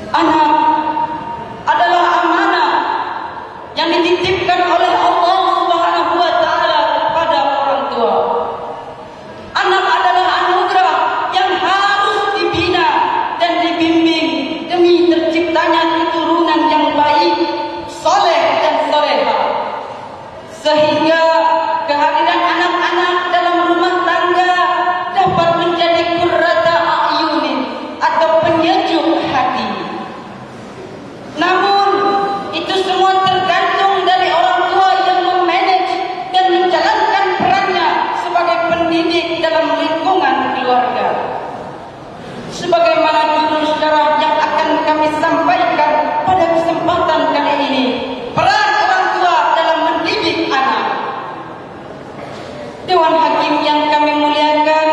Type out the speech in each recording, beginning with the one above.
Anak adalah amanah yang dititipkan oleh Allah Subhanahu wa taala kepada orang tua. Anak adalah anugerah yang harus dibina dan dibimbing demi terciptanya keturunan yang baik, soleh dan soleha. Sehingga kehadiran anak-anak dalam rumah tangga dapat menjadi qurrata a'yunin atau penyejuk hati. Namun itu semua tergantung dari orang tua yang memanage dan menjalankan perannya sebagai pendidik dalam lingkungan keluarga. Sebagaimana jurus syarah yang akan kami sampaikan pada kesempatan kali ini, peran orang tua dalam mendidik anak. Dewan Hakim yang kami muliakan,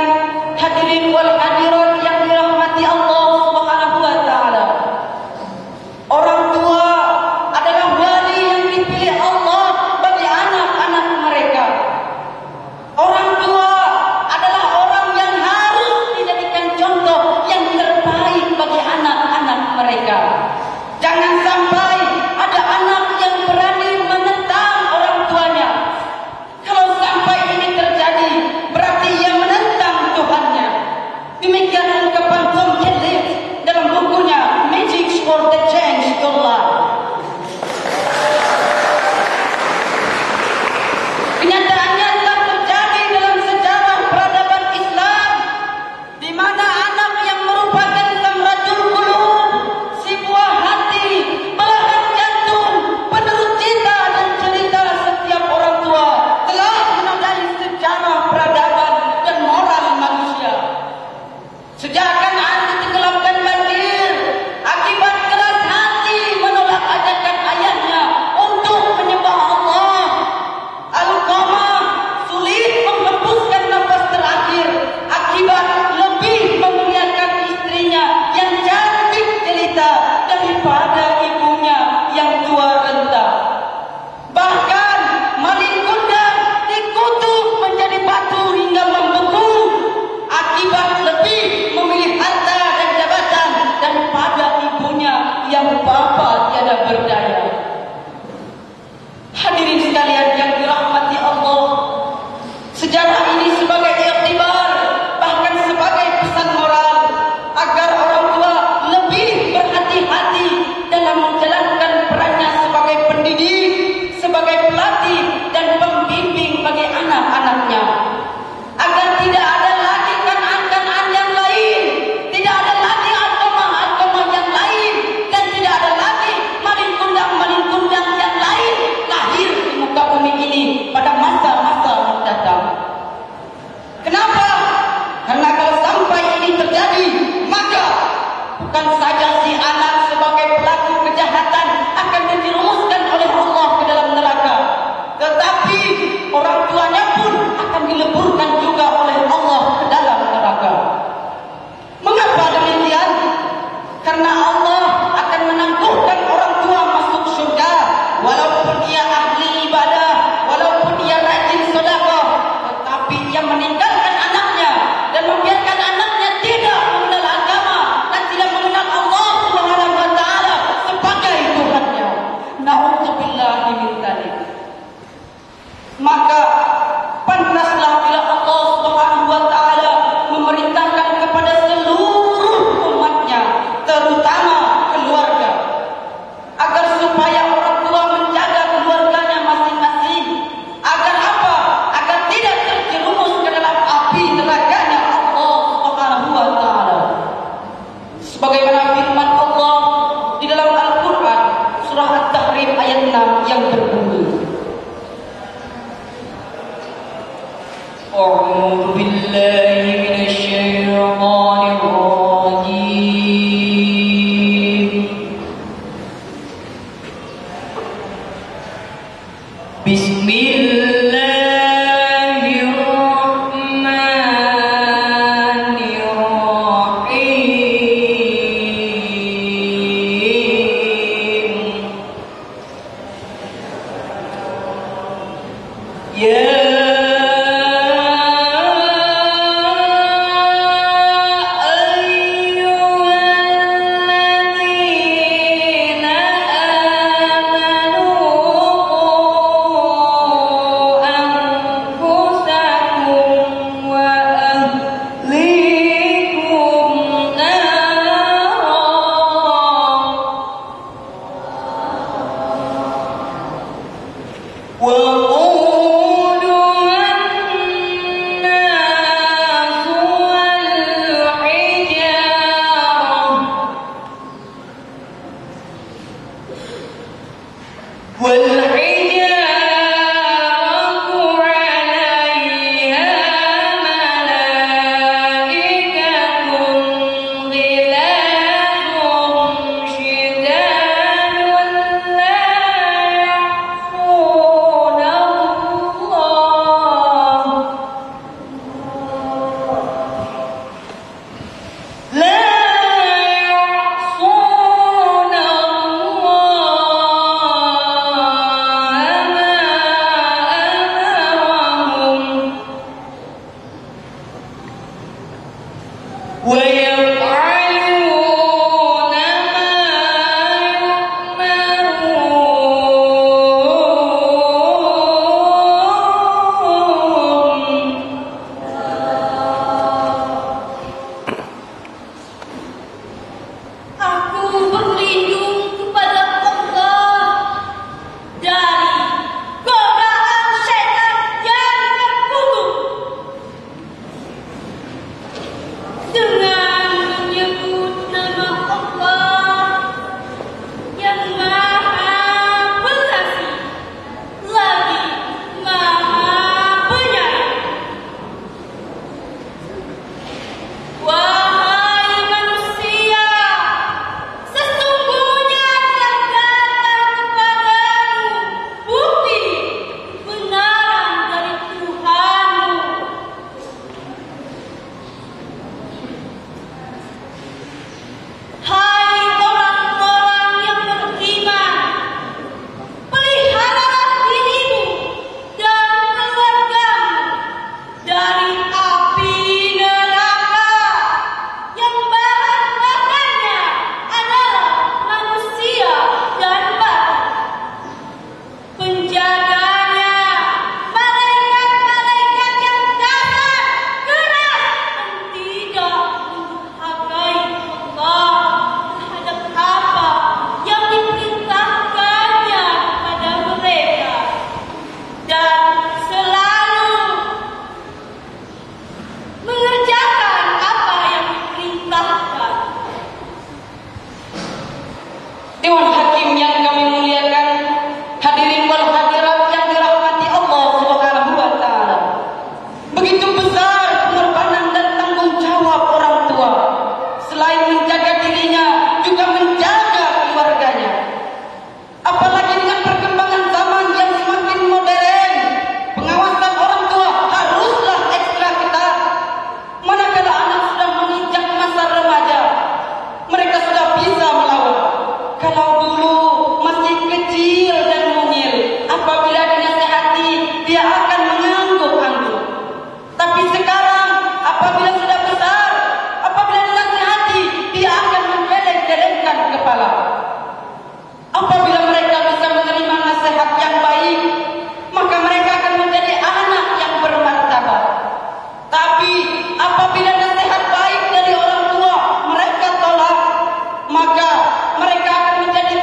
hadirin wal hadirat yang dirahmati Allah Subhanahu wa taala. Orang tua adalah wali yang dipilih Allah bagi anak-anak mereka. Orang tua adalah orang yang harus dijadikan contoh yang terbaik bagi anak-anak mereka. Jangan sampai ada anak yang berani menentang orang tuanya. Kalau sampai ini terjadi, berarti ia menentang Tuhannya. Demikian ungkapan Tom Kelly dalam bukunya Magic for the Change Your Life. Kenyataannya telah terjadi dalam sejarah peradaban Islam, di mana anak yang merupakan samratul qulub, si buah hati, belahan maka mereka akan menjadi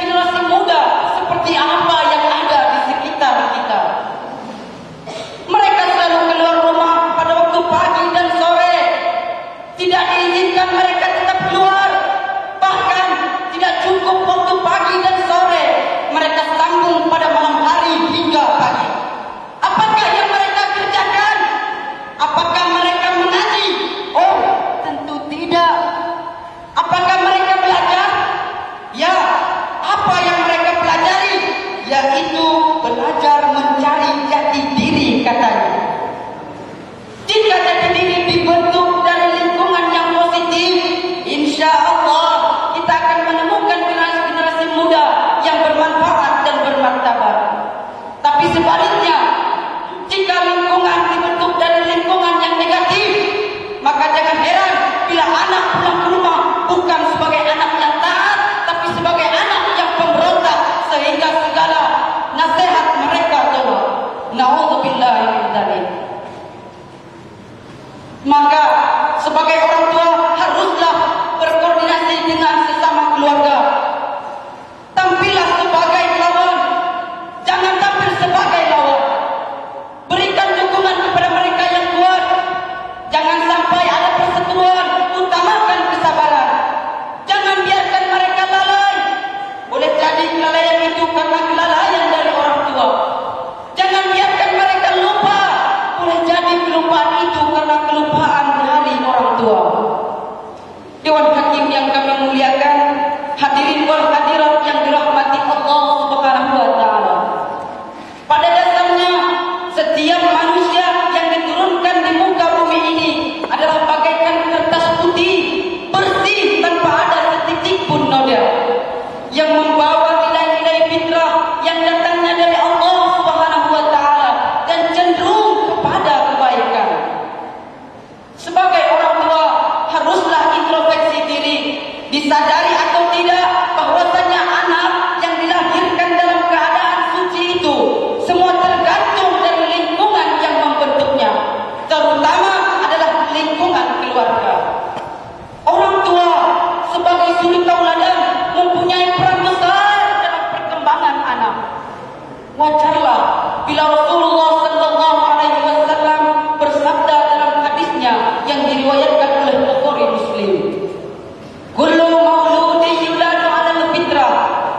Wajarlah bila Rasulullah sallallahu alaihi wasallam bersabda dalam hadisnya yang diriwayatkan oleh Bukhari Muslim, "Kullu mauludin yuladu 'alal fitrah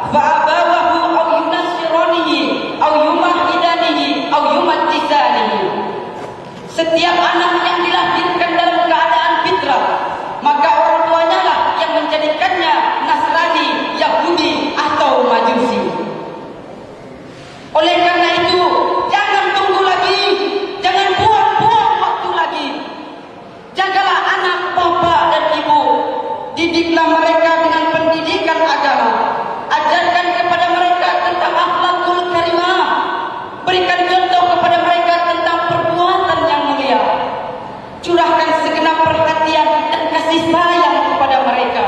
fa abawahu aw yunassiranihi aw yumahhidanihi aw yumattisanihi." Setiap anak yang dilahirkan dalam keadaan fitrah, maka orang tuanya lah yang menjadikannya Nasrani, Yahudi atau Majusi. Oleh karena itu, jangan tunggu lagi, jangan buang-buang waktu lagi. Jagalah anak bapak dan ibu, didiklah mereka dengan pendidikan agama, ajarkan kepada mereka tentang akhlakul karimah, berikan contoh kepada mereka tentang perbuatan yang mulia, curahkan segenap perhatian dan kasih sayang kepada mereka.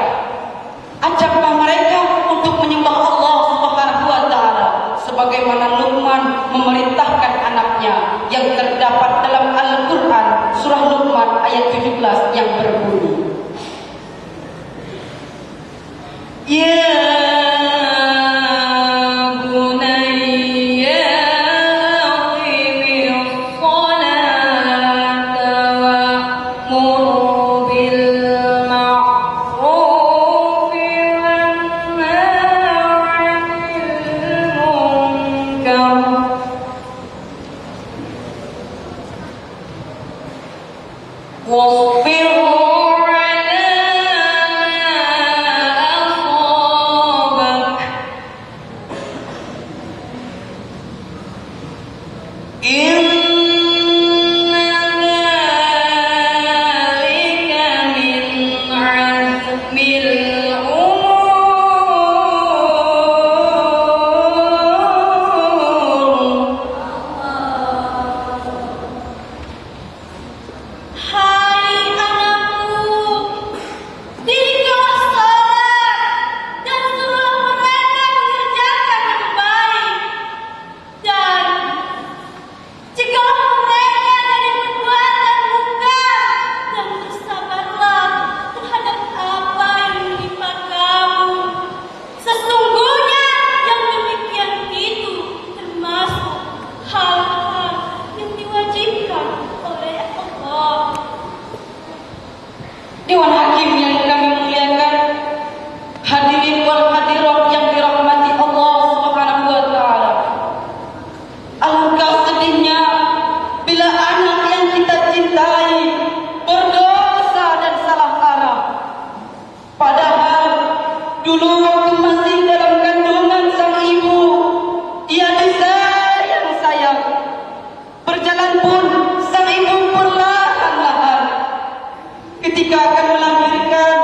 Ajaklah mereka untuk menyembah Allah Subhanahu wa taala sebagaimana Luqman memerintahkan anaknya yang terdapat dalam Al-Qur'an surah Luqman ayat 17 yang berbunyi, "Ya Dewan Hakim yang kami muliakan, hadirin wal hadirat yang dirahmati Allah Subhanahu wa taala. Alangkah sedihnya bila anak yang kita cintai berdosa dan salah arah. Padahal dulu waktu masih dalam kandungan sang ibu, ia disayang-sayang. Berjalan pun sang ibu perlahan-lahan. Ketika akan melahirkan,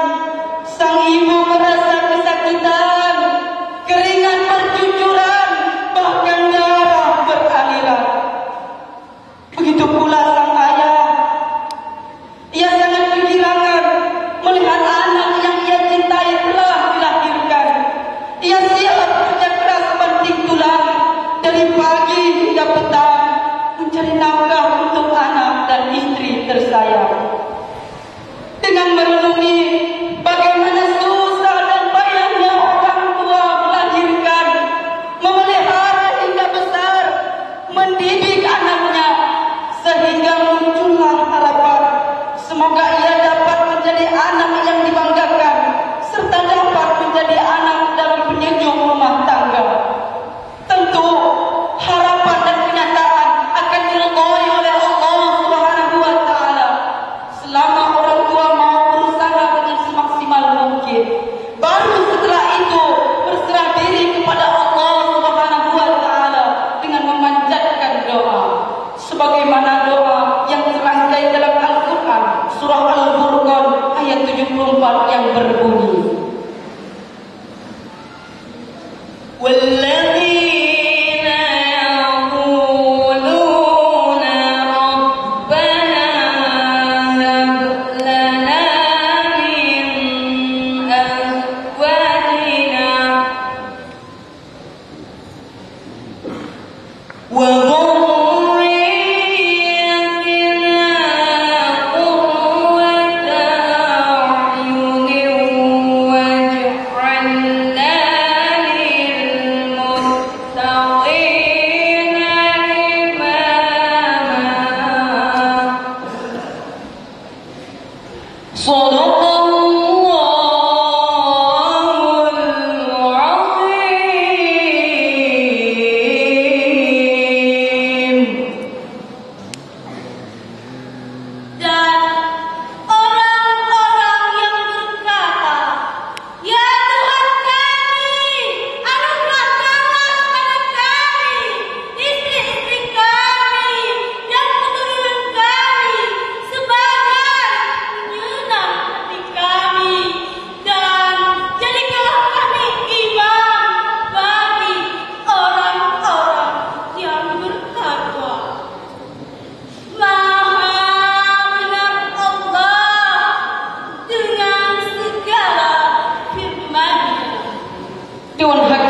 sang ibu merasa kesakitan, keringat bercucuran, bahkan darah beraliran. Begitu pula sang ayah. Ia sangat kehilangan melihat anak yang ia cintai telah dilahirkan. Ia siap bekerja keras banting tulang dari pagi hingga petang mencari nafkah untuk anak dan istri tersayang. Dengan merenungi bagaimana susah dan payahnya orang tua melahirkan, memelihara hingga besar, mendidik anaknya, sehingga muncullah harapan semoga ia dapat menjadi anak yang dibanggakan serta dapat menjadi anak dalam penyejuk rumah tangga. Tentu harapan dan kenyataan akan diridhoi oleh Allah Subhanahu wa taala selama orang tua mau berusaha dengan semaksimal mungkin. Baru setelah itu berserah diri kepada Allah Subhanahu wa taala dengan memanjatkan doa sebagaimana doa yang terangkai dalam Al-Qur'an surah Al-Furqan ayat 74 yang berbunyi, وَالَّذِينَ يَقُولُونَ رَبَّنَا هَبْ لَنَا مِنْ أَزْوَاجِنَا وَذُرِّيَّتِنَا قُرَّةَ أَعْيُنٍ وَاجْعَلْنَا لِلْمُتَّقِينَ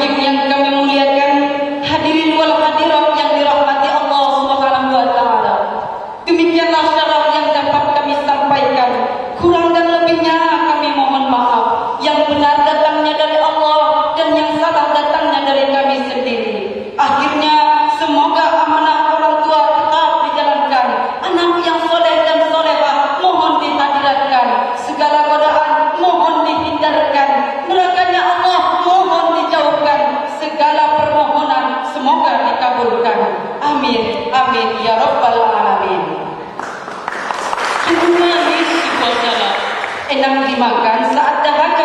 Rahim yang kami muliakan, hadirin wal hadirat yang dirahmati Allah Subhanahu wa taala. Demikianlah syarah yang dapat kami sampaikan. Kurang dan lebihnya kami mohon maaf. Yang benar datangnya dari Allah dan yang salah datangnya dari kami sendiri. Akhirnya semoga amanah orang tua tetap dijalankan. Anak yang soleh dan solehah mohon dihadiratkan. Segala godaan mohon dihindarkan. Nerakanya Allah mohon dijauhkan. Segala permohonan semoga dikabulkan. Amin, amin ya rabbal alamin. Enam dimakan saat dahaga